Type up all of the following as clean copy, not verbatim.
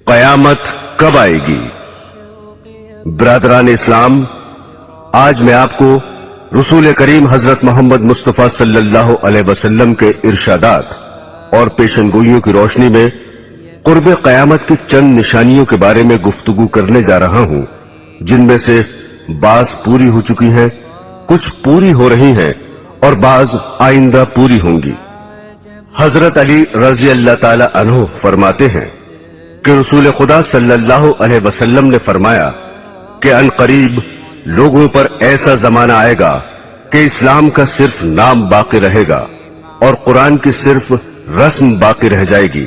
قیامت کب آئے گی؟ برادران اسلام، آج میں آپ کو رسول کریم حضرت محمد مصطفیٰ صلی اللہ علیہ وسلم کے ارشادات اور پیشن گوئیوں کی روشنی میں قرب قیامت کی چند نشانیوں کے بارے میں گفتگو کرنے جا رہا ہوں، جن میں سے بعض پوری ہو چکی ہیں، کچھ پوری ہو رہی ہیں اور بعض آئندہ پوری ہوں گی۔ حضرت علی رضی اللہ تعالی عنہ فرماتے ہیں کہ رسول خدا صلی اللہ علیہ وسلم نے فرمایا کہ ان قریب لوگوں پر ایسا زمانہ آئے گا کہ اسلام کا صرف نام باقی رہے گا اور قرآن کی صرف رسم باقی رہ جائے گی۔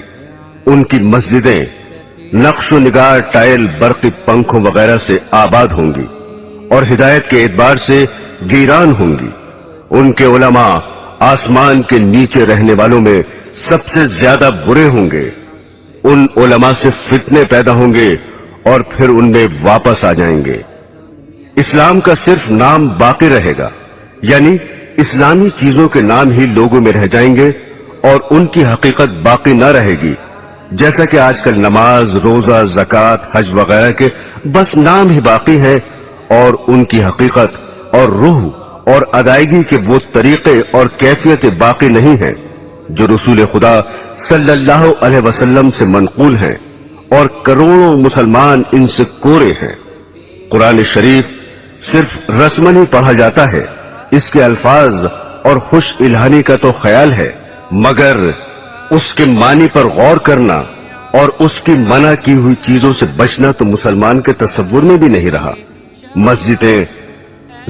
ان کی مسجدیں نقش و نگار، ٹائل، برقی پنکھوں وغیرہ سے آباد ہوں گی اور ہدایت کے اعتبار سے ویران ہوں گی۔ ان کے علماء آسمان کے نیچے رہنے والوں میں سب سے زیادہ برے ہوں گے۔ ان علماء سے فتنے پیدا ہوں گے اور پھر ان میں واپس آ جائیں گے۔ اسلام کا صرف نام باقی رہے گا، یعنی اسلامی چیزوں کے نام ہی لوگوں میں رہ جائیں گے اور ان کی حقیقت باقی نہ رہے گی، جیسا کہ آج کل نماز، روزہ، زکوٰۃ، حج وغیرہ کے بس نام ہی باقی ہیں اور ان کی حقیقت اور روح اور ادائیگی کے وہ طریقے اور کیفیت باقی نہیں ہیں جو رسول خدا صلی اللہ علیہ وسلم سے منقول ہیں، اور کروڑوں مسلمان ان سے کورے ہیں۔ قرآن شریف صرف رسمن ہی پڑھا جاتا ہے، اس کے الفاظ اور خوش الہانی کا تو خیال ہے، مگر اس کے معنی پر غور کرنا اور اس کی منع کی ہوئی چیزوں سے بچنا تو مسلمان کے تصور میں بھی نہیں رہا۔ مسجدیں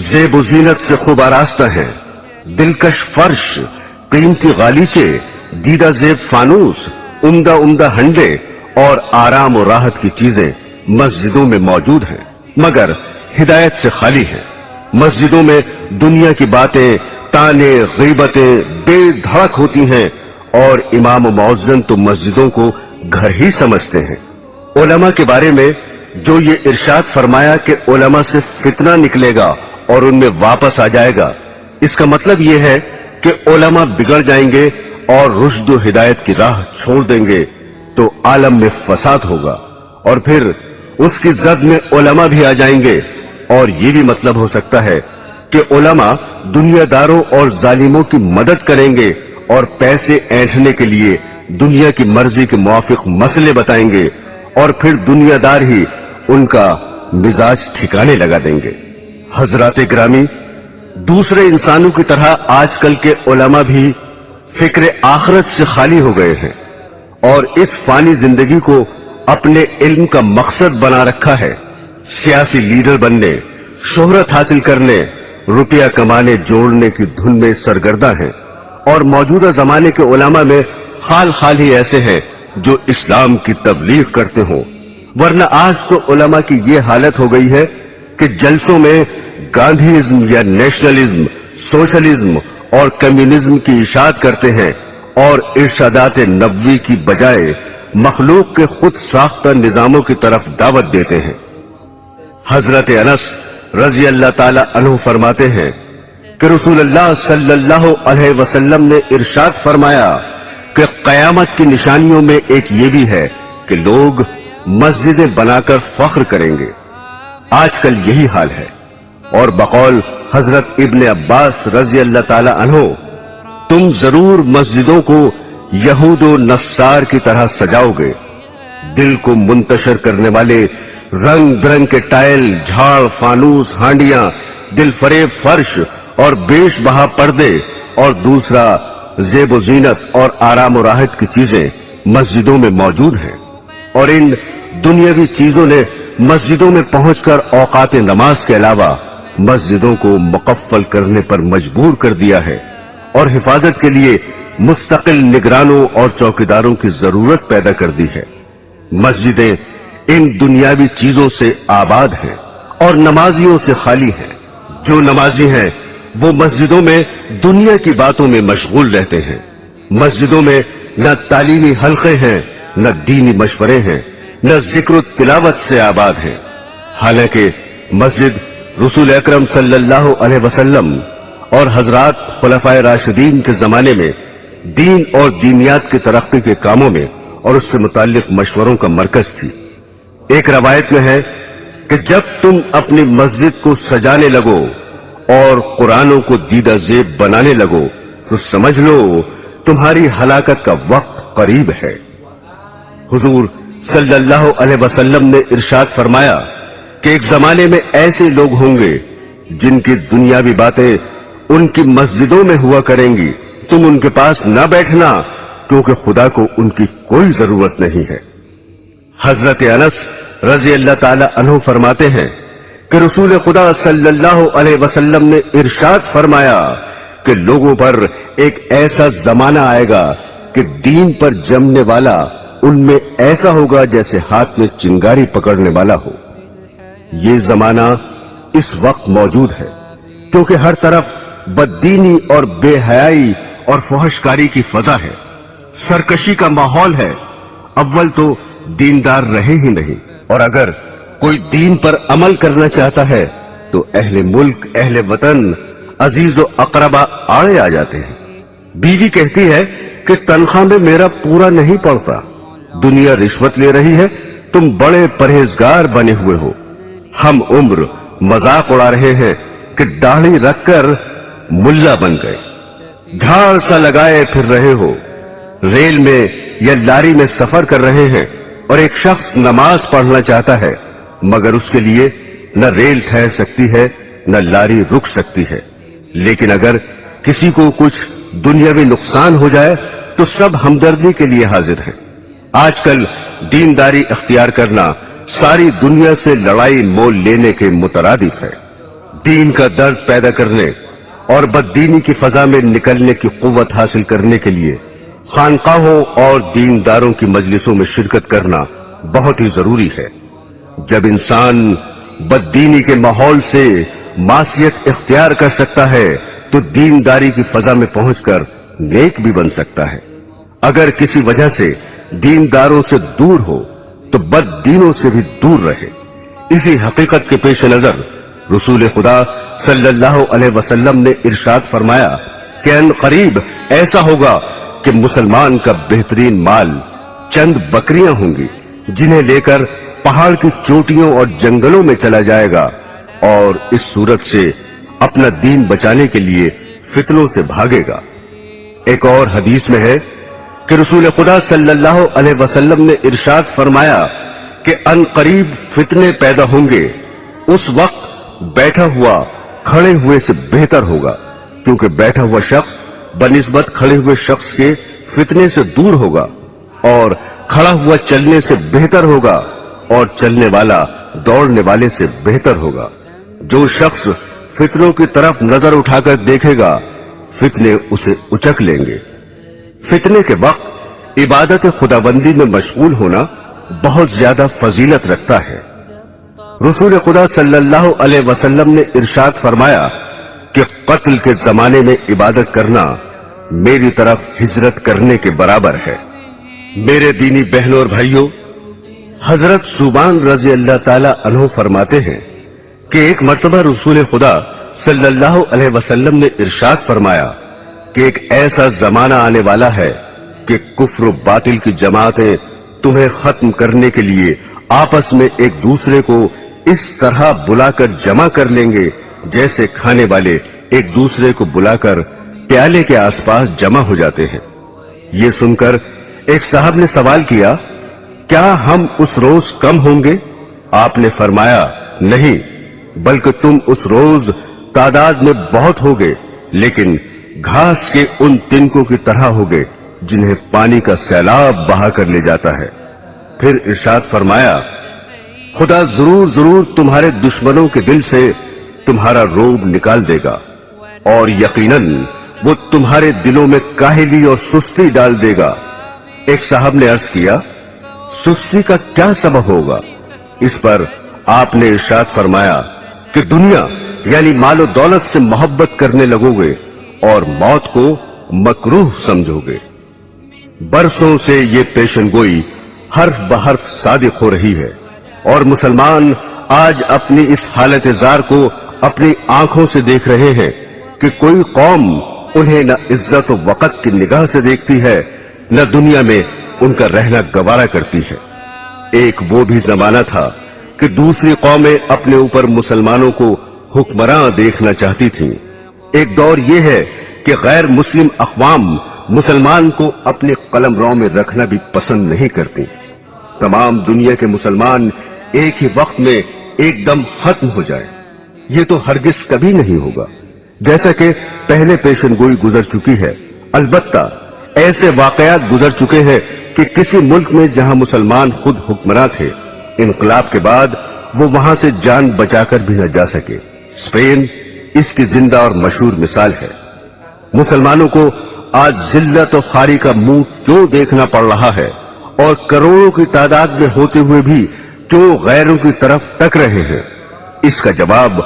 زیب و زینت سے خوب آراستہ ہیں، دلکش فرش، قیمتی غالیچے، دیدہ زیب فانوس، عمدہ ہنڈے اور آرام و راحت کی چیزیں مسجدوں میں موجود ہیں، مگر ہدایت سے خالی ہیں۔ مسجدوں میں دنیا کی باتیں، تانے، غیبتیں بے دھڑک ہوتی ہیں اور امام و مؤذن تو مسجدوں کو گھر ہی سمجھتے ہیں۔ علماء کے بارے میں جو یہ ارشاد فرمایا کہ علماء سے فتنہ نکلے گا اور ان میں واپس آ جائے گا، اس کا مطلب یہ ہے کہ علماء بگڑ جائیں گے اور رشد و ہدایت کی راہ چھوڑ دیں گے تو عالم میں فساد ہوگا، اور پھر اس کی زد میں علماء بھی آ جائیں گے۔ اور یہ بھی مطلب ہو سکتا ہے کہ علماء دنیا داروں اور ظالموں کی مدد کریں گے اور پیسے اینٹھنے کے لیے دنیا کی مرضی کے موافق مسئلے بتائیں گے، اور پھر دنیا دار ہی ان کا مزاج ٹھکانے لگا دیں گے۔ حضرات گرامی، دوسرے انسانوں کی طرح آج کل کے علماء بھی فکر آخرت سے خالی ہو گئے ہیں اور اس فانی زندگی کو اپنے علم کا مقصد بنا رکھا ہے۔ سیاسی لیڈر بننے، شہرت حاصل کرنے، روپیہ کمانے جوڑنے کی دھن میں سرگردہ ہیں، اور موجودہ زمانے کے علماء میں خال ہی ایسے ہیں جو اسلام کی تبلیغ کرتے ہوں، ورنہ آج تو علماء کی یہ حالت ہو گئی ہے کہ جلسوں میں گاندھیزم یا نیشنلزم، سوشلزم اور کمیونزم کی اشاعت کرتے ہیں اور ارشادات نبوی کی بجائے مخلوق کے خود ساختہ نظاموں کی طرف دعوت دیتے ہیں۔ حضرت انس رضی اللہ تعالی عنہ فرماتے ہیں کہ رسول اللہ صلی اللہ علیہ وسلم نے ارشاد فرمایا کہ قیامت کی نشانیوں میں ایک یہ بھی ہے کہ لوگ مسجدیں بنا کر فخر کریں گے۔ آج کل یہی حال ہے، اور بقول حضرت ابن عباس رضی اللہ تعالی عنہ، تم ضرور مسجدوں کو یہود و نصار کی طرح سجاؤ گے۔ دل کو منتشر کرنے والے رنگ برنگ کے ٹائل، جھاڑ، فانوس، ہانڈیاں، دل فریب فرش اور بیش بہا پردے، اور دوسرا زیب و زینت اور آرام و راحت کی چیزیں مسجدوں میں موجود ہیں، اور ان دنیاوی چیزوں نے مسجدوں میں پہنچ کر اوقات نماز کے علاوہ مسجدوں کو مقفل کرنے پر مجبور کر دیا ہے، اور حفاظت کے لیے مستقل نگرانوں اور چوکیداروں کی ضرورت پیدا کر دی ہے۔ مسجدیں ان دنیاوی چیزوں سے آباد ہیں اور نمازیوں سے خالی ہیں۔ جو نمازی ہیں وہ مسجدوں میں دنیا کی باتوں میں مشغول رہتے ہیں۔ مسجدوں میں نہ تعلیمی حلقے ہیں، نہ دینی مشورے ہیں، نہ ذکر و تلاوت سے آباد ہیں۔ حالانکہ مسجد رسول اکرم صلی اللہ علیہ وسلم اور حضرات خلفائے راشدین کے زمانے میں دین اور دینیات کی ترقی کے کاموں میں اور اس سے متعلق مشوروں کا مرکز تھی۔ ایک روایت میں ہے کہ جب تم اپنی مسجد کو سجانے لگو اور قرآنوں کو دیدہ زیب بنانے لگو تو سمجھ لو تمہاری ہلاکت کا وقت قریب ہے۔ حضور صلی اللہ علیہ وسلم نے ارشاد فرمایا کہ ایک زمانے میں ایسے لوگ ہوں گے جن کی دنیاوی باتیں ان کی مسجدوں میں ہوا کریں گی، تم ان کے پاس نہ بیٹھنا کیونکہ خدا کو ان کی کوئی ضرورت نہیں ہے۔ حضرت انس رضی اللہ تعالی عنہ فرماتے ہیں کہ رسول خدا صلی اللہ علیہ وسلم نے ارشاد فرمایا کہ لوگوں پر ایک ایسا زمانہ آئے گا کہ دین پر جمنے والا ان میں ایسا ہوگا جیسے ہاتھ میں چنگاری پکڑنے والا ہو۔ یہ زمانہ اس وقت موجود ہے کیونکہ ہر طرف بددینی اور بے حیائی اور فحشکاری کی فضا ہے، سرکشی کا ماحول ہے۔ اول تو دیندار رہے ہی نہیں، اور اگر کوئی دین پر عمل کرنا چاہتا ہے تو اہل ملک، اہل وطن، عزیز و اقربا آڑے آ جاتے ہیں۔ بیوی کہتی ہے کہ تنخواہ میں میرا پورا نہیں پڑتا، دنیا رشوت لے رہی ہے، تم بڑے پرہیزگار بنے ہوئے ہو۔ ہم عمر مذاق اڑا رہے ہیں کہ داڑھی رکھ کر ملا بن گئے، جھاڑ سا لگائے پھر رہے ہو، ریل میں یا لاری میں سفر کر رہے ہیں اور ایک شخص نماز پڑھنا چاہتا ہے مگر اس کے لیے نہ ریل ٹھہر سکتی ہے نہ لاری رک سکتی ہے، لیکن اگر کسی کو کچھ دنیاوی نقصان ہو جائے تو سب ہمدردی کے لیے حاضر ہیں۔ آج کل دینداری اختیار کرنا ساری دنیا سے لڑائی مول لینے کے مترادف ہے۔ دین کا درد پیدا کرنے اور بددینی کی فضا میں نکلنے کی قوت حاصل کرنے کے لیے خانقاہوں اور دینداروں کی مجلسوں میں شرکت کرنا بہت ہی ضروری ہے۔ جب انسان بددینی کے ماحول سے معصیت اختیار کر سکتا ہے تو دینداری کی فضا میں پہنچ کر نیک بھی بن سکتا ہے۔ اگر کسی وجہ سے دینداروں سے دور ہو تو بد دینوں سے بھی دور رہے۔ اسی حقیقت کے پیش نظر رسول خدا صلی اللہ علیہ وسلم نے ارشاد فرمایا کہ ان قریب ایسا ہوگا کہ مسلمان کا بہترین مال چند بکریاں ہوں گی جنہیں لے کر پہاڑ کی چوٹیوں اور جنگلوں میں چلا جائے گا، اور اس صورت سے اپنا دین بچانے کے لیے فتنوں سے بھاگے گا۔ ایک اور حدیث میں ہے کہ رسول خدا صلی اللہ علیہ وسلم نے ارشاد فرمایا کہ ان قریب فتنے پیدا ہوں گے، اس وقت بیٹھا ہوا کھڑے ہوئے سے بہتر ہوگا، کیونکہ بیٹھا ہوا شخص بنسبت کھڑے ہوئے شخص کے فتنے سے دور ہوگا، اور کھڑا ہوا چلنے سے بہتر ہوگا، اور چلنے والا دوڑنے والے سے بہتر ہوگا۔ جو شخص فتنوں کی طرف نظر اٹھا کر دیکھے گا فتنے اسے اچک لیں گے۔ فتنے کے وقت عبادت خداوندی میں مشغول ہونا بہت زیادہ فضیلت رکھتا ہے۔ رسول خدا صلی اللہ علیہ وسلم نے ارشاد فرمایا کہ قتل کے زمانے میں عبادت کرنا میری طرف ہجرت کرنے کے برابر ہے۔ میرے دینی بہنوں اور بھائیوں، حضرت ثوبان رضی اللہ تعالی عنہ فرماتے ہیں کہ ایک مرتبہ رسول خدا صلی اللہ علیہ وسلم نے ارشاد فرمایا کہ ایک ایسا زمانہ آنے والا ہے کہ کفر و باطل کی جماعتیں تمہیں ختم کرنے کے لیے آپس میں ایک دوسرے کو اس طرح بلا کر جمع کر لیں گے جیسے کھانے والے ایک دوسرے کو بلا کر پیالے کے آس پاس جمع ہو جاتے ہیں۔ یہ سن کر ایک صاحب نے سوال کیا، کیا ہم اس روز کم ہوں گے؟ آپ نے فرمایا، نہیں، بلکہ تم اس روز تعداد میں بہت ہوگے، لیکن گھاس کے ان تنکوں کی طرح ہوگے جنہیں پانی کا سیلاب بہا کر لے جاتا ہے۔ پھر ارشاد فرمایا، خدا ضرور ضرور تمہارے دشمنوں کے دل سے تمہارا روب نکال دے گا، اور یقیناً وہ تمہارے دلوں میں کاہلی اور سستی ڈال دے گا۔ ایک صاحب نے عرض کیا، سستی کا کیا سبب ہوگا؟ اس پر آپ نے ارشاد فرمایا کہ دنیا یعنی مال و دولت سے محبت کرنے لگو گے اور موت کو مکروہ سمجھو گے۔ برسوں سے یہ پیشن گوئی حرف بحرف صادق ہو رہی ہے، اور مسلمان آج اپنی اس حالت زار کو اپنی آنکھوں سے دیکھ رہے ہیں کہ کوئی قوم انہیں نہ عزت و وقت کی نگاہ سے دیکھتی ہے، نہ دنیا میں ان کا رہنا گوارا کرتی ہے۔ ایک وہ بھی زمانہ تھا کہ دوسری قومیں اپنے اوپر مسلمانوں کو حکمراں دیکھنا چاہتی تھیں۔ ایک دور یہ ہے کہ غیر مسلم اقوام مسلمان کو اپنے قلمرو میں رکھنا بھی پسند نہیں کرتی۔ تمام دنیا کے مسلمان ایک ہی وقت میں ایک دم ختم ہو جائے، یہ تو ہرگز کبھی نہیں ہوگا، جیسا کہ پہلے پیشن گوئی گزر چکی ہے۔ البتہ ایسے واقعات گزر چکے ہیں کہ کسی ملک میں جہاں مسلمان خود حکمراں تھے، انقلاب کے بعد وہ وہاں سے جان بچا کر بھی نہ جا سکے۔ اسپین اس کی زندہ اور مشہور مثال ہے۔ مسلمانوں کو آج ذلت و خواری کا منہ کیوں دیکھنا پڑ رہا ہے، اور کروڑوں کی تعداد میں ہوتے ہوئے بھی کیوں غیروں کی طرف تک رہے ہیں؟ اس کا جواب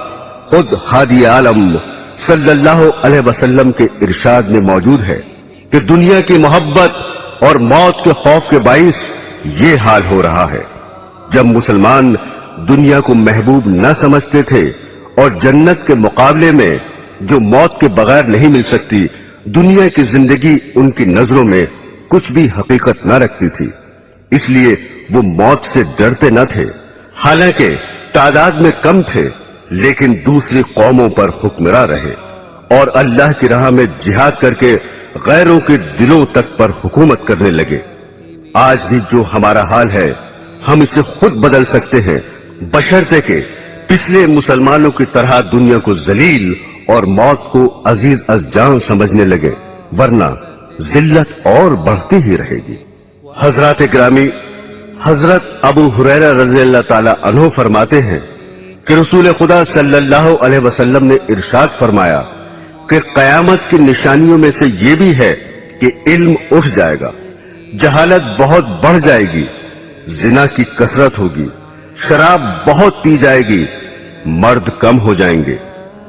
خود ہادی عالم صلی اللہ علیہ وسلم کے ارشاد میں موجود ہے کہ دنیا کی محبت اور موت کے خوف کے باعث یہ حال ہو رہا ہے۔ جب مسلمان دنیا کو محبوب نہ سمجھتے تھے اور جنت کے مقابلے میں جو موت کے بغیر نہیں مل سکتی، دنیا کی زندگی ان کی نظروں میں کچھ بھی حقیقت نہ رکھتی تھی، اس لیے وہ موت سے ڈرتے نہ تھے۔ حالانکہ تعداد میں کم تھے، لیکن دوسری قوموں پر حکمراں رہے اور اللہ کی راہ میں جہاد کر کے غیروں کے دلوں تک پر حکومت کرنے لگے۔ آج بھی جو ہمارا حال ہے ہم اسے خود بدل سکتے ہیں، بشرطے کہ پچھلے مسلمانوں کی طرح دنیا کو ذلیل اور موت کو عزیز از جان سمجھنے لگے، ورنہ ذلت اور بڑھتی ہی رہے گی۔ حضرات گرامی، حضرت ابو ہریرہ رضی اللہ تعالی عنہ فرماتے ہیں کہ رسول خدا صلی اللہ علیہ وسلم نے ارشاد فرمایا کہ قیامت کی نشانیوں میں سے یہ بھی ہے کہ علم اٹھ جائے گا، جہالت بہت بڑھ جائے گی، زنا کی کثرت ہوگی، شراب بہت پی جائے گی، مرد کم ہو جائیں گے،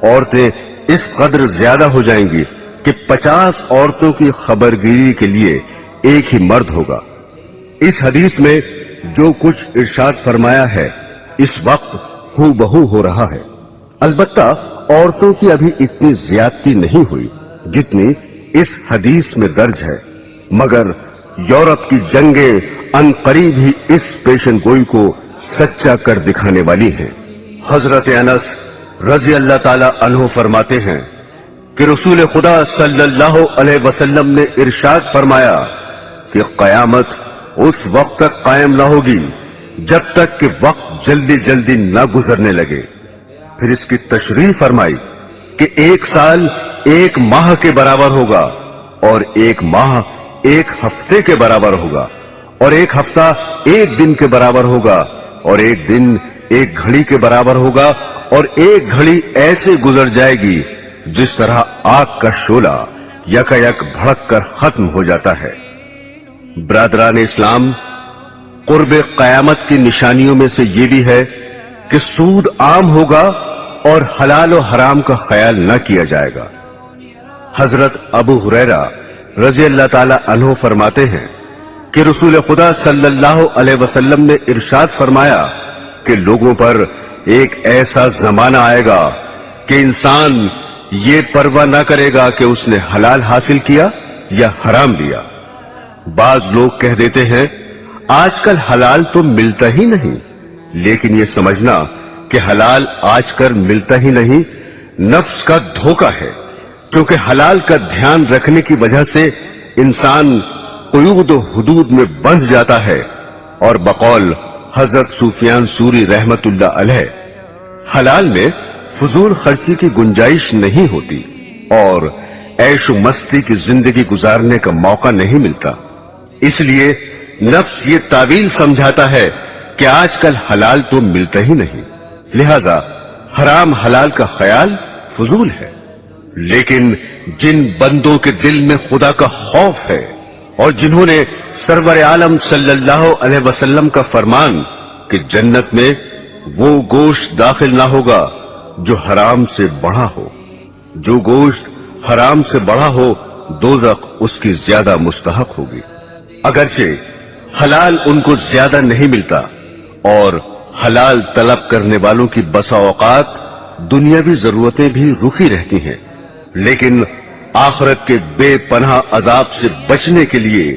عورتیں اس قدر زیادہ ہو جائیں گی کہ 50 عورتوں کی خبرگیری کے لیے ایک ہی مرد ہوگا۔ اس حدیث میں جو کچھ ارشاد فرمایا ہے اس وقت ہو بہو ہو رہا ہے۔ البتہ عورتوں کی ابھی اتنی زیادتی نہیں ہوئی جتنی اس حدیث میں درج ہے، مگر یورپ کی جنگیں ان قریب ہی اس پیشن گوئی کو سچا کر دکھانے والی ہیں۔ حضرت انس رضی اللہ تعالی عنہ فرماتے ہیں کہ رسول خدا صلی اللہ علیہ وسلم نے ارشاد فرمایا کہ قیامت اس وقت تک قائم نہ ہوگی جب تک کہ وقت جلدی جلدی نہ گزرنے لگے۔ پھر اس کی تشریح فرمائی کہ 1 سال 1 ماہ کے برابر ہوگا، اور 1 ماہ 1 ہفتے کے برابر ہوگا، اور 1 ہفتہ 1 دن کے برابر ہوگا، اور 1 دن 1 گھڑی کے برابر ہوگا، اور 1 گھڑی ایسے گزر جائے گی جس طرح آگ کا شعلہ یکایک بھڑک کر ختم ہو جاتا ہے۔ برادران اسلام، قرب قیامت کی نشانیوں میں سے یہ بھی ہے کہ سود عام ہوگا اور حلال و حرام کا خیال نہ کیا جائے گا۔ حضرت ابو ہریرہ رضی اللہ تعالی عنہ فرماتے ہیں کہ رسول خدا صلی اللہ علیہ وسلم نے ارشاد فرمایا کہ لوگوں پر ایک ایسا زمانہ آئے گا کہ انسان یہ پرواہ نہ کرے گا کہ اس نے حلال حاصل کیا یا حرام لیا۔ بعض لوگ کہہ دیتے ہیں آج کل حلال تو ملتا ہی نہیں، لیکن یہ سمجھنا کہ حلال آج کل ملتا ہی نہیں نفس کا دھوکہ ہے، کیونکہ حلال کا دھیان رکھنے کی وجہ سے انسان قیود و حدود میں بندھ جاتا ہے، اور بقول حضرت سفیان ثوری رحمت اللہ علیہ حلال میں فضول خرچی کی گنجائش نہیں ہوتی اور عیش و مستی کی زندگی گزارنے کا موقع نہیں ملتا، اس لیے نفس یہ تعویل سمجھاتا ہے کہ آج کل حلال تو ملتا ہی نہیں، لہذا حرام حلال کا خیال فضول ہے۔ لیکن جن بندوں کے دل میں خدا کا خوف ہے اور جنہوں نے سرور عالم صلی اللہ علیہ وسلم کا فرمان کہ جنت میں وہ گوشت داخل نہ ہوگا جو حرام سے بڑھا ہو، جو گوشت حرام سے بڑھا ہو دوزخ اس کی زیادہ مستحق ہوگی۔ اگرچہ حلال ان کو زیادہ نہیں ملتا اور حلال طلب کرنے والوں کی بسا اوقات دنیاوی ضرورتیں بھی رکی رہتی ہیں، لیکن آخرت کے بے پناہ عذاب سے بچنے کے لیے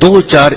2-4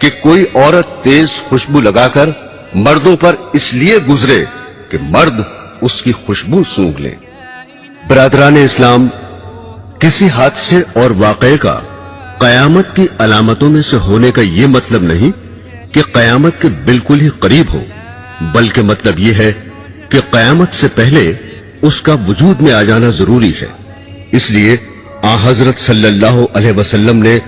کہ کوئی عورت تیز خوشبو لگا کر مردوں پر اس لیے گزرے کہ مرد اس کی خوشبو سونگھ لیں۔ برادران اسلام، کسی حادثے اور واقعے کا قیامت کی علامتوں میں سے ہونے کا یہ مطلب نہیں کہ قیامت کے بالکل ہی قریب ہو، بلکہ مطلب یہ ہے کہ قیامت سے پہلے اس کا وجود میں آ جانا ضروری ہے۔ اس لیے حضرت صلی اللہ علیہ وسلم نے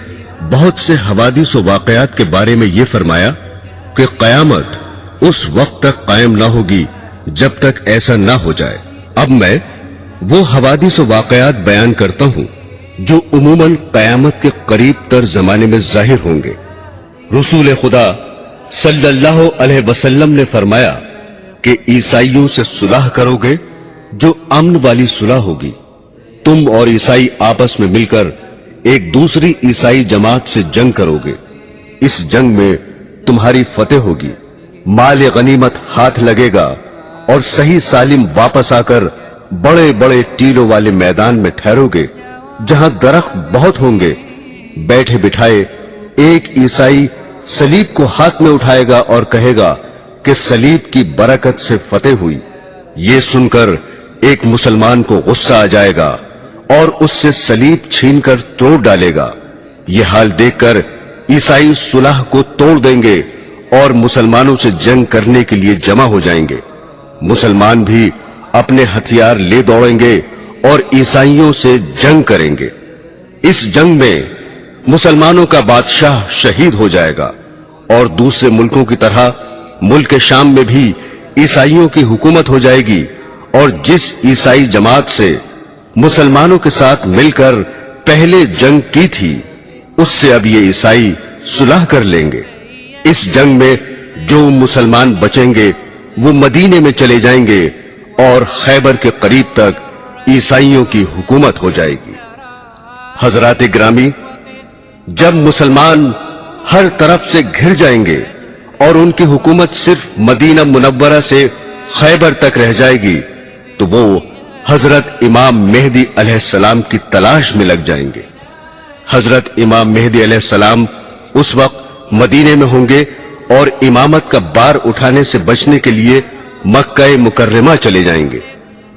بہت سے حوادث و واقعات کے بارے میں یہ فرمایا کہ قیامت اس وقت تک قائم نہ ہوگی جب تک ایسا نہ ہو جائے۔ اب میں وہ حوادث و واقعات بیان کرتا ہوں جو عموماً قیامت کے قریب تر زمانے میں ظاہر ہوں گے۔ رسول خدا صلی اللہ علیہ وسلم نے فرمایا کہ عیسائیوں سے صلح کرو گے جو امن والی صلح ہوگی۔ تم اور عیسائی آپس میں مل کر ایک دوسری عیسائی جماعت سے جنگ کرو گے، اس جنگ میں تمہاری فتح ہوگی، مال غنیمت ہاتھ لگے گا اور صحیح سالم واپس آ کر بڑے بڑے ٹیلوں والے میدان میں ٹھہرو گے جہاں درخت بہت ہوں گے۔ بیٹھے بٹھائے ایک عیسائی صلیب کو ہاتھ میں اٹھائے گا اور کہے گا کہ صلیب کی برکت سے فتح ہوئی۔ یہ سن کر ایک مسلمان کو غصہ آ جائے گا اور اس سے صلیب چھین کر توڑ ڈالے گا۔ یہ حال دیکھ کر عیسائی صلح کو توڑ دیں گے اور مسلمانوں سے جنگ کرنے کے لیے جمع ہو جائیں گے۔ مسلمان بھی اپنے ہتھیار لے دوڑیں گے اور عیسائیوں سے جنگ کریں گے۔ اس جنگ میں مسلمانوں کا بادشاہ شہید ہو جائے گا اور دوسرے ملکوں کی طرح ملک شام میں بھی عیسائیوں کی حکومت ہو جائے گی، اور جس عیسائی جماعت سے مسلمانوں کے ساتھ مل کر پہلے جنگ کی تھی اس سے اب یہ عیسائی صلح کر لیں گے۔ اس جنگ میں جو مسلمان بچیں گے وہ مدینے میں چلے جائیں گے اور خیبر کے قریب تک عیسائیوں کی حکومت ہو جائے گی۔ حضرات گرامی، جب مسلمان ہر طرف سے گھر جائیں گے اور ان کی حکومت صرف مدینہ منورہ سے خیبر تک رہ جائے گی تو وہ حضرت امام مہدی علیہ السلام کی تلاش میں لگ جائیں گے۔ حضرت امام مہدی علیہ السلام اس وقت مدینے میں ہوں گے اور امامت کا بار اٹھانے سے بچنے کے لیے مکہ مکرمہ چلے جائیں گے۔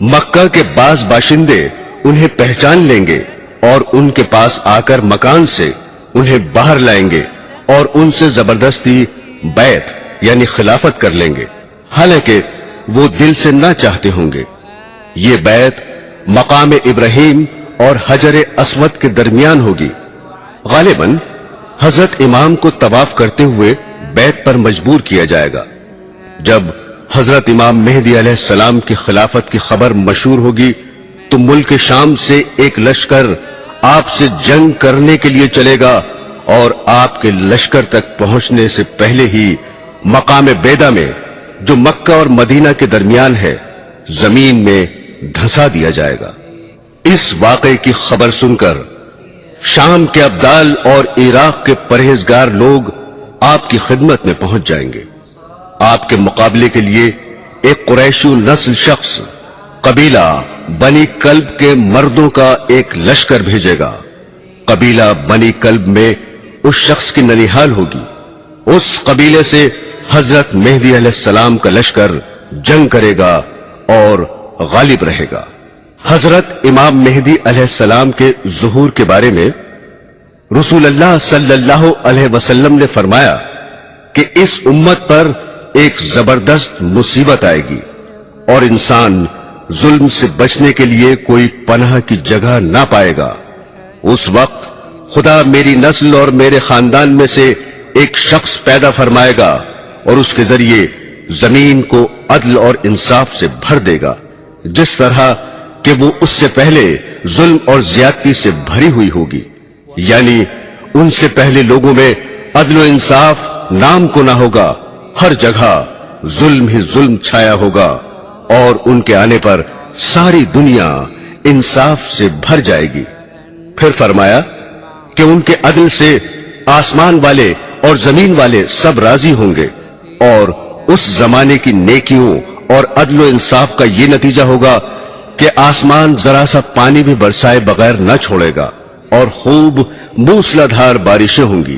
مکہ کے بعض باشندے انہیں پہچان لیں گے اور ان کے پاس آ کر مکان سے انہیں باہر لائیں گے اور ان سے زبردستی بیعت یعنی خلافت کر لیں گے، حالانکہ وہ دل سے نہ چاہتے ہوں گے۔ یہ بیعت مقام ابراہیم اور حجر اسود کے درمیان ہوگی۔ غالباً حضرت امام کو طواف کرتے ہوئے بیعت پر مجبور کیا جائے گا۔ جب حضرت امام مہدی علیہ السلام کی خلافت کی خبر مشہور ہوگی تو ملک شام سے ایک لشکر آپ سے جنگ کرنے کے لیے چلے گا اور آپ کے لشکر تک پہنچنے سے پہلے ہی مقام بیدا میں جو مکہ اور مدینہ کے درمیان ہے زمین میں دھسا دیا جائے گا۔ اس واقعے کی خبر سن کر شام کے ابدال اور عراق کے پرہیزگار لوگ آپ کی خدمت میں پہنچ جائیں گے۔ آپ کے مقابلے کے لیے ایک قریشی نسل شخص قبیلہ بنی کلب کے مردوں کا ایک لشکر بھیجے گا۔ قبیلہ بنی کلب میں اس شخص کی ننیحال ہوگی۔ اس قبیلے سے حضرت مہدی علیہ السلام کا لشکر جنگ کرے گا اور غالب رہے گا۔ حضرت امام مہدی علیہ السلام کے ظہور کے بارے میں رسول اللہ صلی اللہ علیہ وسلم نے فرمایا کہ اس امت پر ایک زبردست مصیبت آئے گی اور انسان ظلم سے بچنے کے لیے کوئی پناہ کی جگہ نہ پائے گا۔ اس وقت خدا میری نسل اور میرے خاندان میں سے ایک شخص پیدا فرمائے گا اور اس کے ذریعے زمین کو عدل اور انصاف سے بھر دے گا، جس طرح کہ وہ اس سے پہلے ظلم اور زیادتی سے بھری ہوئی ہوگی۔ یعنی ان سے پہلے لوگوں میں عدل و انصاف نام کو نہ ہوگا، ہر جگہ ظلم ہی ظلم چھایا ہوگا، اور ان کے آنے پر ساری دنیا انصاف سے بھر جائے گی۔ پھر فرمایا کہ ان کے عدل سے آسمان والے اور زمین والے سب راضی ہوں گے، اور اس زمانے کی نیکیوں اور عدل و انصاف کا یہ نتیجہ ہوگا کہ آسمان ذرا سا پانی بھی برسائے بغیر نہ چھوڑے گا اور خوب موسلادھار بارشیں ہوں گی۔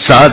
7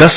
10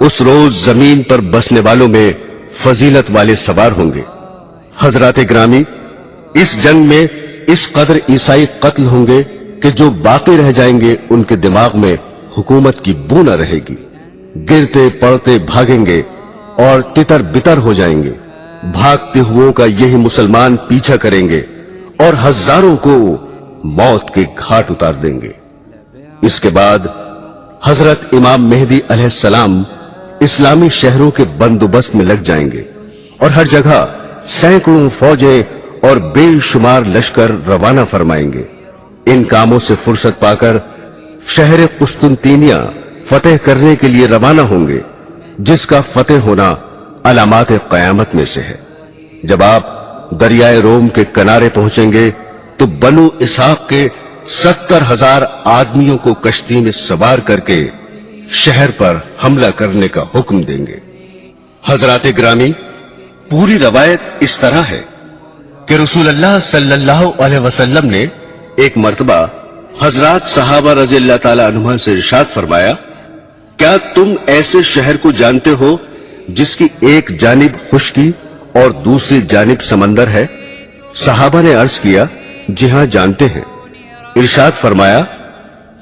اس روز زمین پر بسنے والوں میں فضیلت والے سوار ہوں گے۔ حضرات گرامی، اس جنگ میں اس قدر عیسائی قتل ہوں گے کہ جو باقی رہ جائیں گے ان کے دماغ میں حکومت کی بو نہ رہے گی، گرتے پڑتے بھاگیں گے اور تتر بتر ہو جائیں گے۔ بھاگتے ہوئوں کا یہی مسلمان پیچھا کریں گے اور ہزاروں کو موت کے گھاٹ اتار دیں گے۔ اس کے بعد حضرت امام مہدی علیہ السلام اسلامی شہروں کے بندوبست میں لگ جائیں گے اور ہر جگہ سینکڑوں فوجیں اور بے شمار لشکر روانہ فرمائیں گے۔ ان کاموں سے فرصت پا کر شہر قسطنطینیہ فتح کرنے کے لیے روانہ ہوں گے، جس کا فتح ہونا علامات قیامت میں سے ہے۔ جب آپ دریائے روم کے کنارے پہنچیں گے تو بنو اسحاق کے 70,000 آدمیوں کو کشتی میں سوار کر کے شہر پر حملہ کرنے کا حکم دیں گے۔ حضرات گرامی، پوری روایت اس طرح ہے کہ رسول اللہ صلی اللہ علیہ وسلم نے ایک مرتبہ حضرات صحابہ رضی اللہ تعالی عنہ سے ارشاد فرمایا، کیا تم ایسے شہر کو جانتے ہو جس کی ایک جانب خشکی اور دوسری جانب سمندر ہے؟ صحابہ نے عرض کیا، جی ہاں جانتے ہیں۔ ارشاد فرمایا،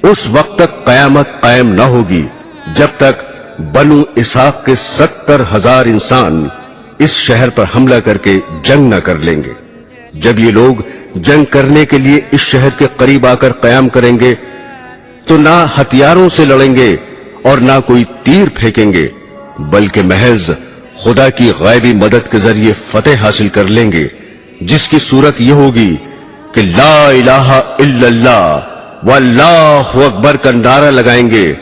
اس وقت تک قیامت قائم نہ ہوگی جب تک بنو اسحاق کے 70,000 انسان اس شہر پر حملہ کر کے جنگ نہ کر لیں گے۔ جب یہ لوگ جنگ کرنے کے لیے اس شہر کے قریب آ کر قیام کریں گے تو نہ ہتھیاروں سے لڑیں گے اور نہ کوئی تیر پھینکیں گے، بلکہ محض خدا کی غیبی مدد کے ذریعے فتح حاصل کر لیں گے، جس کی صورت یہ ہوگی کہ لا الہ الا اللہ واللہ اکبر کا نعرہ لگائیں گے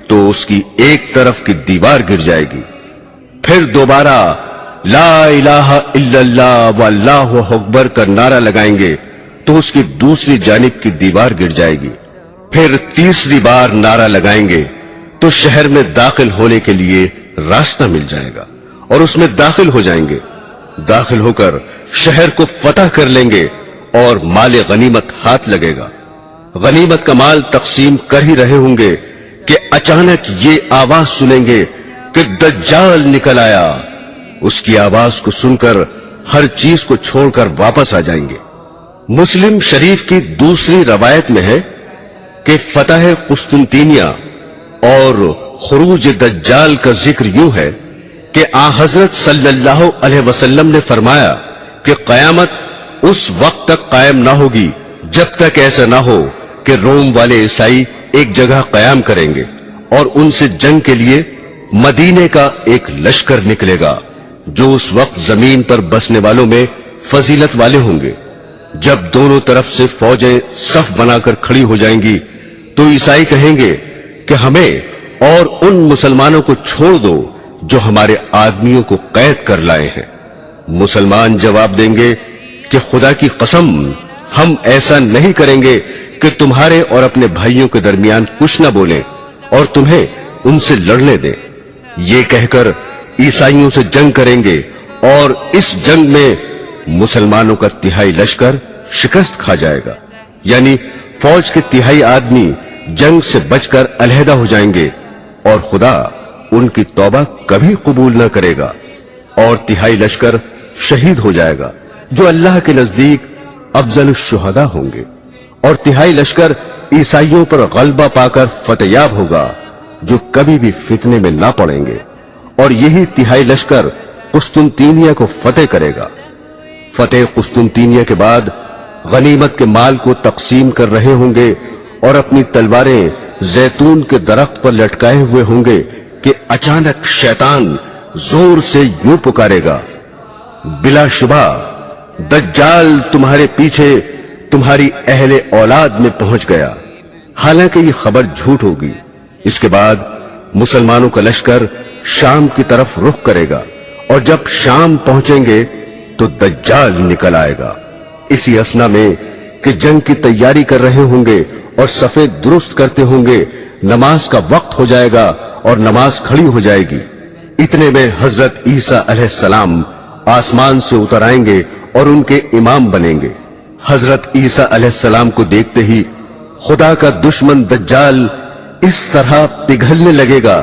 تو اس کی ایک طرف کی دیوار گر جائے گی، پھر دوبارہ لا الہ الا اللہ واللہ اکبر کا نعرہ لگائیں گے تو اس کی دوسری جانب کی دیوار گر جائے گی، پھر تیسری بار نعرہ لگائیں گے تو شہر میں داخل ہونے کے لیے راستہ مل جائے گا اور اس میں داخل ہو جائیں گے۔ داخل ہو کر شہر کو فتح کر لیں گے اور مال غنیمت ہاتھ لگے گا۔ غنیمت کا مال تقسیم کر ہی رہے ہوں گے کہ اچانک یہ آواز سنیں گے کہ دجال نکل آیا۔ اس کی آواز کو سن کر ہر چیز کو چھوڑ کر واپس آ جائیں گے۔ مسلم شریف کی دوسری روایت میں ہے کہ فتح قسطنطینیہ اور خروج دجال کا ذکر یوں ہے کہ آن حضرت صلی اللہ علیہ وسلم نے فرمایا کہ قیامت اس وقت تک قائم نہ ہوگی جب تک ایسا نہ ہو کہ روم والے عیسائی ایک جگہ قیام کریں گے اور ان سے جنگ کے لیے مدینے کا ایک لشکر نکلے گا جو اس وقت زمین پر بسنے والوں میں فضیلت والے ہوں گے۔ جب دونوں طرف سے فوجیں صف بنا کر کھڑی ہو جائیں گی تو عیسائی کہیں گے کہ ہمیں اور ان مسلمانوں کو چھوڑ دو جو ہمارے آدمیوں کو قید کر لائے ہیں۔ مسلمان جواب دیں گے کہ خدا کی قسم، ہم ایسا نہیں کریں گے کہ تمہارے اور اپنے بھائیوں کے درمیان کچھ نہ بولیں اور تمہیں ان سے لڑنے دیں۔ یہ کہہ کر عیسائیوں سے جنگ کریں گے اور اس جنگ میں مسلمانوں کا تہائی لشکر شکست کھا جائے گا، یعنی فوج کے تہائی آدمی جنگ سے بچ کر علیحدہ ہو جائیں گے اور خدا ان کی توبہ کبھی قبول نہ کرے گا، اور تہائی لشکر شہید ہو جائے گا جو اللہ کے نزدیک افضل الشہداء ہوں گے، اور تہائی لشکر عیسائیوں پر غلبہ پا کر فتح یاب ہوگا جو کبھی بھی فتنے میں نہ پڑیں گے، اور یہی تہائی لشکر قسطنطینیہ کو فتح کرے گا۔ فتح قسطنطینیہ کے بعد غنیمت کے مال کو تقسیم کر رہے ہوں گے اور اپنی تلواریں زیتون کے درخت پر لٹکائے ہوئے ہوں گے کہ اچانک شیطان زور سے یوں پکارے گا، بلا شبہ دجال تمہارے پیچھے تمہاری اہل اولاد میں پہنچ گیا۔ حالانکہ یہ خبر جھوٹ ہوگی۔ اس کے بعد مسلمانوں کا لشکر شام کی طرف رخ کرے گا، اور جب شام پہنچیں گے تو دجال نکل آئے گا۔ اسی اثنا میں کہ جنگ کی تیاری کر رہے ہوں گے اور صفیں درست کرتے ہوں گے، نماز کا وقت ہو جائے گا اور نماز کھڑی ہو جائے گی۔ اتنے میں حضرت عیسیٰ علیہ السلام آسمان سے اتر آئیں گے اور ان کے امام بنیں گے۔ حضرت عیسیٰ علیہ السلام کو دیکھتے ہی خدا کا دشمن دجال اس طرح پگھلنے لگے گا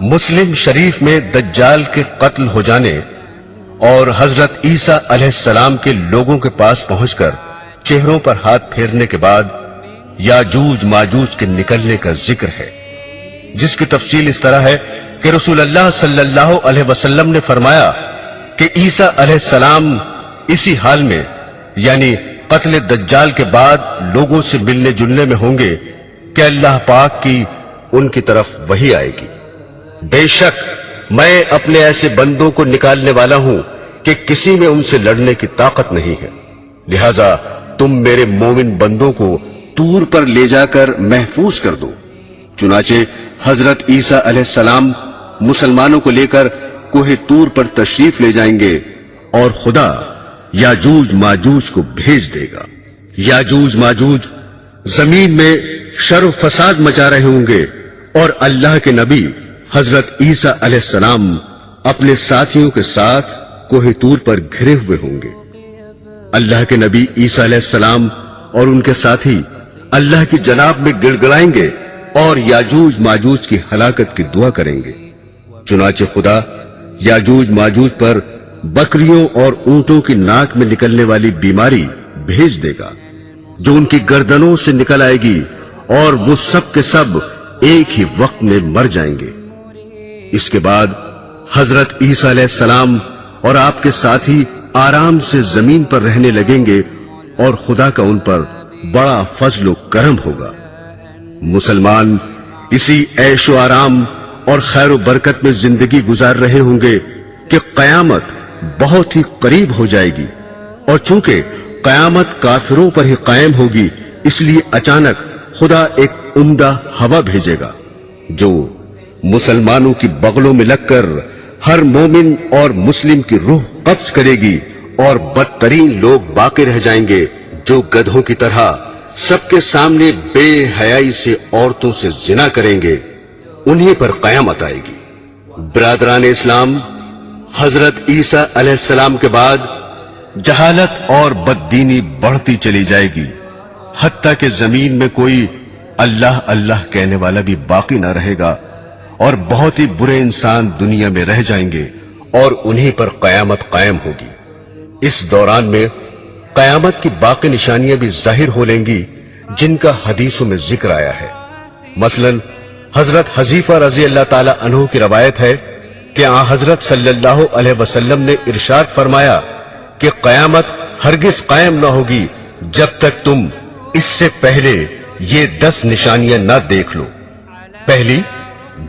مسلم شریف میں دجال کے قتل ہو جانے اور حضرت عیسیٰ علیہ السلام کے لوگوں کے پاس پہنچ کر چہروں پر ہاتھ پھیرنے کے بعد یاجوج ماجوج کے نکلنے کا ذکر ہے، جس کی تفصیل اس طرح ہے کہ رسول اللہ صلی اللہ علیہ وسلم نے فرمایا کہ عیسیٰ علیہ السلام اسی حال میں یعنی قتل دجال کے بعد لوگوں سے ملنے جلنے میں ہوں گے کہ اللہ پاک کی ان کی طرف وحی آئے گی۔ بے شک میں اپنے ایسے بندوں کو نکالنے والا ہوں کہ کسی میں ان سے لڑنے کی طاقت نہیں ہے، لہذا تم میرے مومن بندوں کو طور پر لے جا کر محفوظ کر دو۔ چنانچہ حضرت عیسیٰ علیہ السلام مسلمانوں کو لے کر کوہ طور پر تشریف لے جائیں گے اور خدا یاجوج ماجوج کو بھیج دے گا۔ یاجوج ماجوج زمین میں شر و فساد مچا رہے ہوں گے اور اللہ کے نبی حضرت عیسیٰ علیہ السلام اپنے ساتھیوں کے ساتھ کوہ طور پر گھرے ہوئے ہوں گے۔ اللہ کے نبی عیسیٰ علیہ السلام اور ان کے ساتھی اللہ کی جناب میں گڑ گڑائیں گے اور یاجوج ماجوج کی ہلاکت کی دعا کریں گے۔ چنانچہ خدا یاجوج ماجوج پر بکریوں اور اونٹوں کی ناک میں نکلنے والی بیماری بھیج دے گا جو ان کی گردنوں سے نکل آئے گی اور وہ سب کے سب ایک ہی وقت میں مر جائیں گے۔ اس کے بعد حضرت عیسیٰ علیہ السلام اور آپ کے ساتھی آرام سے زمین پر رہنے لگیں گے اور خدا کا ان پر بڑا فضل و کرم ہوگا۔ مسلمان اسی عیش و آرام اور خیر و برکت میں زندگی گزار رہے ہوں گے کہ قیامت بہت ہی قریب ہو جائے گی، اور چونکہ قیامت کافروں پر ہی قائم ہوگی اس لیے اچانک خدا ایک عمدہ ہوا بھیجے گا جو مسلمانوں کی بغلوں میں لگ کر ہر مومن اور مسلم کی روح قبض کرے گی، اور بدترین لوگ باقی رہ جائیں گے جو گدھوں کی طرح سب کے سامنے بے حیائی سے عورتوں سے زنا کریں گے، انہیں پر قیامت آئے گی۔ برادران اسلام، حضرت عیسیٰ علیہ السلام کے بعد جہالت اور بددینی بڑھتی چلی جائے گی، حتیٰ کہ زمین میں کوئی اللہ اللہ کہنے والا بھی باقی نہ رہے گا، اور بہت ہی برے انسان دنیا میں رہ جائیں گے اور انہیں پر قیامت قائم ہوگی۔ اس دوران میں قیامت کی باقی نشانیاں بھی ظاہر ہو لیں گی جن کا حدیثوں میں ذکر آیا ہے۔ مثلا حضرت حذیفہ رضی اللہ تعالی عنہ کی روایت ہے کہ آن حضرت صلی اللہ علیہ وسلم نے ارشاد فرمایا کہ قیامت ہرگز قائم نہ ہوگی جب تک تم اس سے پہلے یہ 10 نشانیاں نہ دیکھ لو۔ پہلی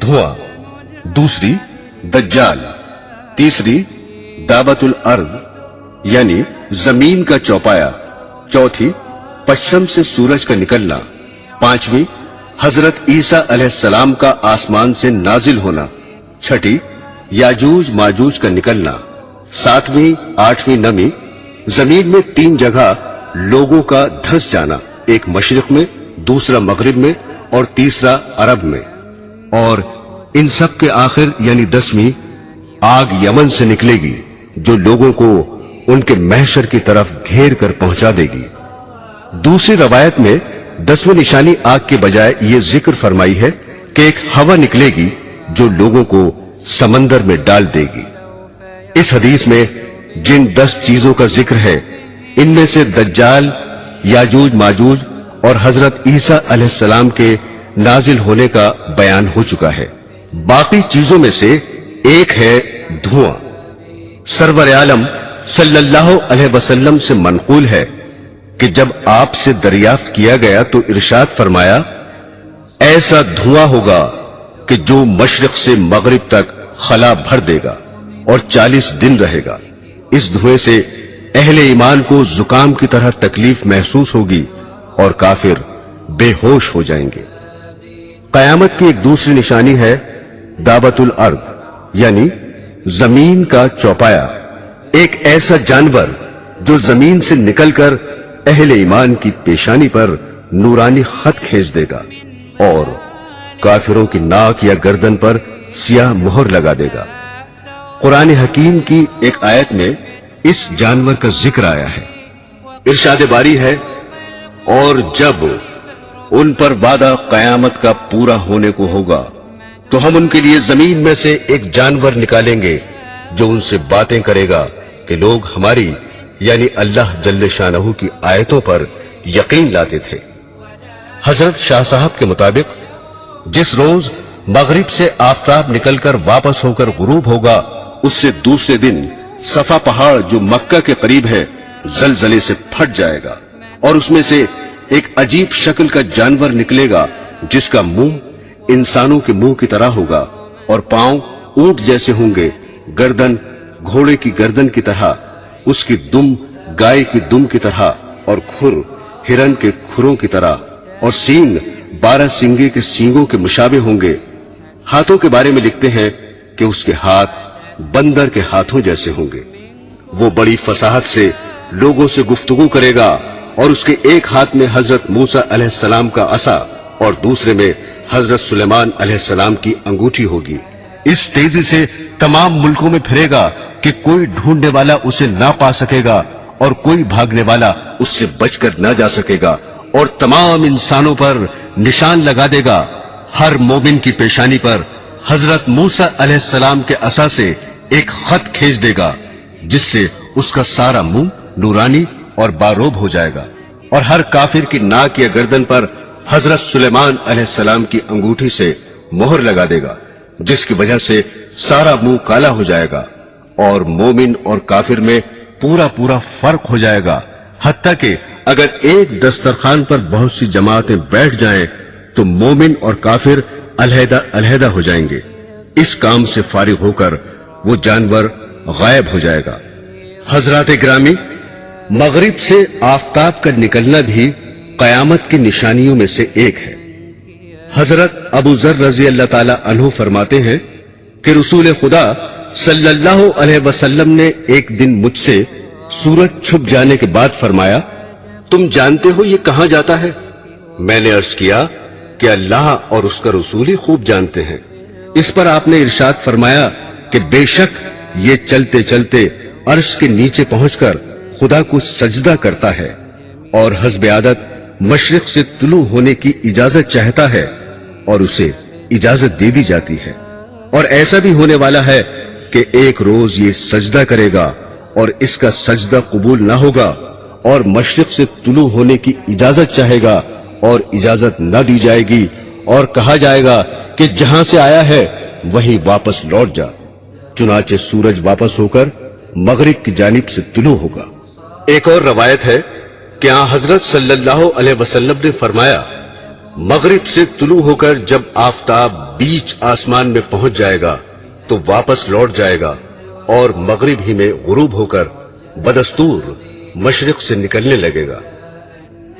دھواں، دوسری دجال، تیسری دعوت الارض یعنی زمین کا چوپایا، چوتھی پشچم سے سورج کا نکلنا، پانچویں حضرت عیسیٰ علیہ السلام کا آسمان سے نازل ہونا، چھٹی یاجوج ماجوج کا نکلنا، ساتویں آٹھویں نمی، زمین میں 3 جگہ لوگوں کا دھس جانا، ایک مشرق میں، دوسرا مغرب میں اور تیسرا عرب میں، اور ان سب کے آخر یعنی 10ویں آگ یمن سے نکلے گی جو لوگوں کو ان کے محشر کی طرف گھیر کر پہنچا دے گی۔ دوسری روایت میں 10ویں نشانی آگ کے بجائے یہ ذکر فرمائی ہے کہ ایک ہوا نکلے گی جو لوگوں کو سمندر میں ڈال دے گی۔ اس حدیث میں جن 10 چیزوں کا ذکر ہے ان میں سے دجال، یاجوج ماجوج اور حضرت عیسیٰ علیہ السلام کے نازل ہونے کا بیان ہو چکا ہے۔ باقی چیزوں میں سے ایک ہے دھواں۔ سرور عالم صلی اللہ علیہ وسلم سے منقول ہے کہ جب آپ سے دریافت کیا گیا تو ارشاد فرمایا، ایسا دھواں ہوگا کہ جو مشرق سے مغرب تک خلا بھر دے گا اور 40 دن رہے گا۔ اس دھویں سے اہل ایمان کو زکام کی طرح تکلیف محسوس ہوگی اور کافر بے ہوش ہو جائیں گے۔ قیامت کی ایک دوسری نشانی ہے دعوت الارض یعنی زمین کا چوپایا، ایک ایسا جانور جو زمین سے نکل کر اہل ایمان کی پیشانی پر نورانی خط کھینچ دے گا اور کافروں کی ناک یا گردن پر سیاہ مہر لگا دے گا۔ قرآن حکیم کی ایک آیت میں اس جانور کا ذکر آیا ہے۔ ارشاد باری ہے، اور جب ان پر وعدہ قیامت کا پورا ہونے کو ہوگا تو ہم ان کے لیے زمین میں سے ایک جانور نکالیں گے جو ان سے باتیں کرے گا کہ لوگ ہماری یعنی اللہ جل شانہ کی آیتوں پر یقین لاتے تھے۔ حضرت شاہ صاحب کے مطابق جس روز مغرب سے آفتاب نکل کر واپس ہو کر غروب ہوگا، اس سے دوسرے دن صفا پہاڑ جو مکہ کے قریب ہے زلزلے سے پھٹ جائے گا، اور اس میں سے ایک عجیب شکل کا جانور نکلے گا جس کا منہ انسانوں کے منہ کی طرح ہوگا اور پاؤں اونٹ جیسے ہوں گے، گردن گھوڑے کی گردن کی طرح، اس کی دم گائے کی دم کی طرح، اور کھر ہرن کے کھروں کی طرح، اور سینگ 12 سینگے کے سینگوں کے مشابہ ہوں گے۔ ہاتھوں کے بارے میں لکھتے ہیں کہ اس کے ہاتھ بندر کے ہاتھوں جیسے ہوں گے۔ وہ بڑی فصاحت سے لوگوں سے گفتگو کرے گا، اور اس کے ایک ہاتھ میں حضرت موسیٰ علیہ السلام کا عصا اور دوسرے میں حضرت سلیمان علیہ السلام کی انگوٹھی ہوگی۔ اس تیزی سے تمام ملکوں میں پھرے گا کہ کوئی ڈھونڈنے والا اسے نہ پا سکے گا اور کوئی بھاگنے والا اس سے بچ کر نہ جا سکے گا، اور تمام انسانوں پر نشان لگا دے گا۔ ہر مومن کی پیشانی پر حضرت موسیٰ علیہ السلام کے عصا سے ایک خط کھینچ دے گا جس سے اس کا سارا منہ نورانی اور باروب ہو جائے گا، اور ہر کافر کی ناک یا گردن پر حضرت سلیمان علیہ السلام کی انگوٹھی سے مہر لگا دے گا، جس کی وجہ سے سارا منہ کالا ہو جائے گا، اور مومن اور کافر میں پورا پورا فرق ہو جائے گا، حتیٰ کہ اگر ایک دسترخوان پر بہت سی جماعتیں بیٹھ جائیں تو مومن اور کافر علیحدہ علیحدہ ہو جائیں گے۔ اس کام سے فارغ ہو کر وہ جانور غائب ہو جائے گا۔ حضرات گرامی، مغرب سے آفتاب کا نکلنا بھی قیامت کی نشانیوں میں سے ایک ہے۔ حضرت ابو ذر رضی اللہ تعالی عنہ فرماتے ہیں کہ رسول خدا صلی اللہ علیہ وسلم نے ایک دن مجھ سے سورج چھپ جانے کے بعد فرمایا، تم جانتے ہو یہ کہاں جاتا ہے؟ میں نے عرض کیا کہ اللہ اور اس کا رسول ہی خوب جانتے ہیں۔ اس پر آپ نے ارشاد فرمایا کہ بے شک یہ چلتے چلتے عرش کے نیچے پہنچ کر خدا کو سجدہ کرتا ہے، اور حسب عادت مشرق سے طلوع ہونے کی اجازت چاہتا ہے، اور اسے اجازت دے دی جاتی ہے۔ اور ایسا بھی ہونے والا ہے کہ ایک روز یہ سجدہ کرے گا اور اس کا سجدہ قبول نہ ہوگا، اور مشرق سے طلوع ہونے کی اجازت چاہے گا اور اجازت نہ دی جائے گی، اور کہا جائے گا کہ جہاں سے آیا ہے وہیں واپس لوٹ جا۔ چنانچہ سورج واپس ہو کر مغرب کی جانب سے طلوع ہوگا۔ ایک اور روایت ہے کہ حضرت صلی اللہ علیہ وسلم نے فرمایا، مغرب سے طلوع ہو کر جب آفتاب بیچ آسمان میں پہنچ جائے گا تو واپس لوٹ جائے گا، اور مغرب ہی میں غروب ہو کر بدستور مشرق سے نکلنے لگے گا۔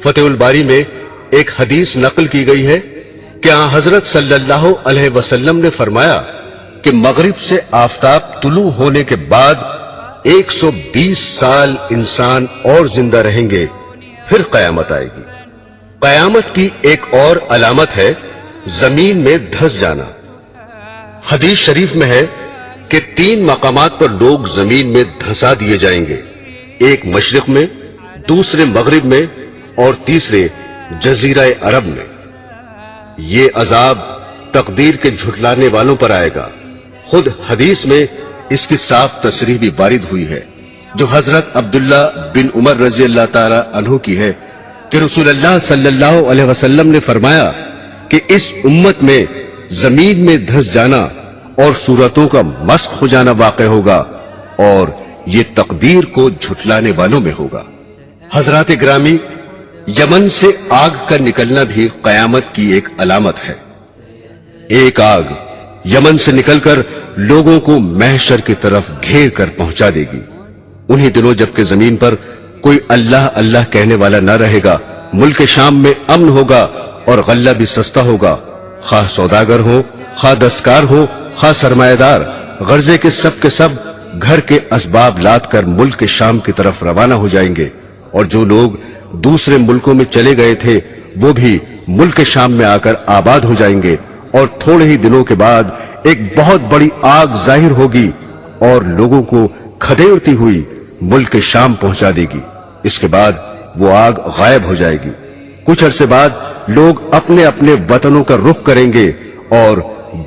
فتح الباری میں ایک حدیث نقل کی گئی ہے کہ حضرت صلی اللہ علیہ وسلم نے فرمایا کہ مغرب سے آفتاب طلوع ہونے کے بعد 120 سال انسان اور زندہ رہیں گے، پھر قیامت آئے گی۔ قیامت کی ایک اور علامت ہے زمین میں دھس جانا۔ حدیث شریف میں ہے کہ 3 مقامات پر لوگ زمین میں دھسا دیے جائیں گے، ایک مشرق میں، دوسرے مغرب میں، اور تیسرے جزیرہ عرب میں۔ یہ عذاب تقدیر کے جھٹلانے والوں پر آئے گا۔ خود حدیث میں اس کی صاف تصریح بھی وارد ہوئی ہے، جو حضرت عبداللہ بن عمر رضی اللہ تعالی عنہ کی ہے کہ رسول اللہ صلی اللہ علیہ وسلم نے فرمایا کہ اس امت میں زمین میں دھس جانا اور صورتوں کا مسخ ہو جانا واقع ہوگا، اور یہ تقدیر کو جھٹلانے والوں میں ہوگا۔ حضرات گرامی، یمن سے آگ کا نکلنا بھی قیامت کی ایک علامت ہے۔ ایک آگ یمن سے نکل کر لوگوں کو محشر کی طرف گھیر کر پہنچا دے گی۔ انہی دنوں جبکہ زمین پر کوئی اللہ اللہ کہنے والا نہ رہے گا، ملک شام میں امن ہوگا اور غلہ بھی سستا ہوگا، خواہ سوداگر ہو، خواہ دستکار ہو، خواہ سرمایہ دار، غرضے کے سب گھر کے اسباب لاد کر ملک شام کی طرف روانہ ہو جائیں گے، اور جو لوگ دوسرے ملکوں میں چلے گئے تھے وہ بھی ملک شام میں آ کر آباد ہو جائیں گے، اور تھوڑے ہی دنوں کے بعد ایک بہت بڑی آگ ظاہر ہوگی اور لوگوں کو کھدیڑتی ہوئی ملک شام پہنچا دے گی۔ اس کے بعد وہ آگ غائب ہو جائے گی۔ کچھ عرصے بعد لوگ اپنے اپنے وطنوں کا رخ کریں گے اور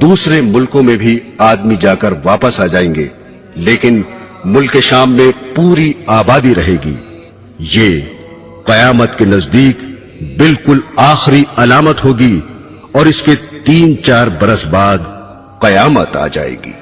دوسرے ملکوں میں بھی آدمی جا کر واپس آ جائیں گے، لیکن ملک شام میں پوری آبادی رہے گی۔ یہ قیامت کے نزدیک بالکل آخری علامت ہوگی، اور اس کے 3-4 برس بعد قیامت آ جائے گی۔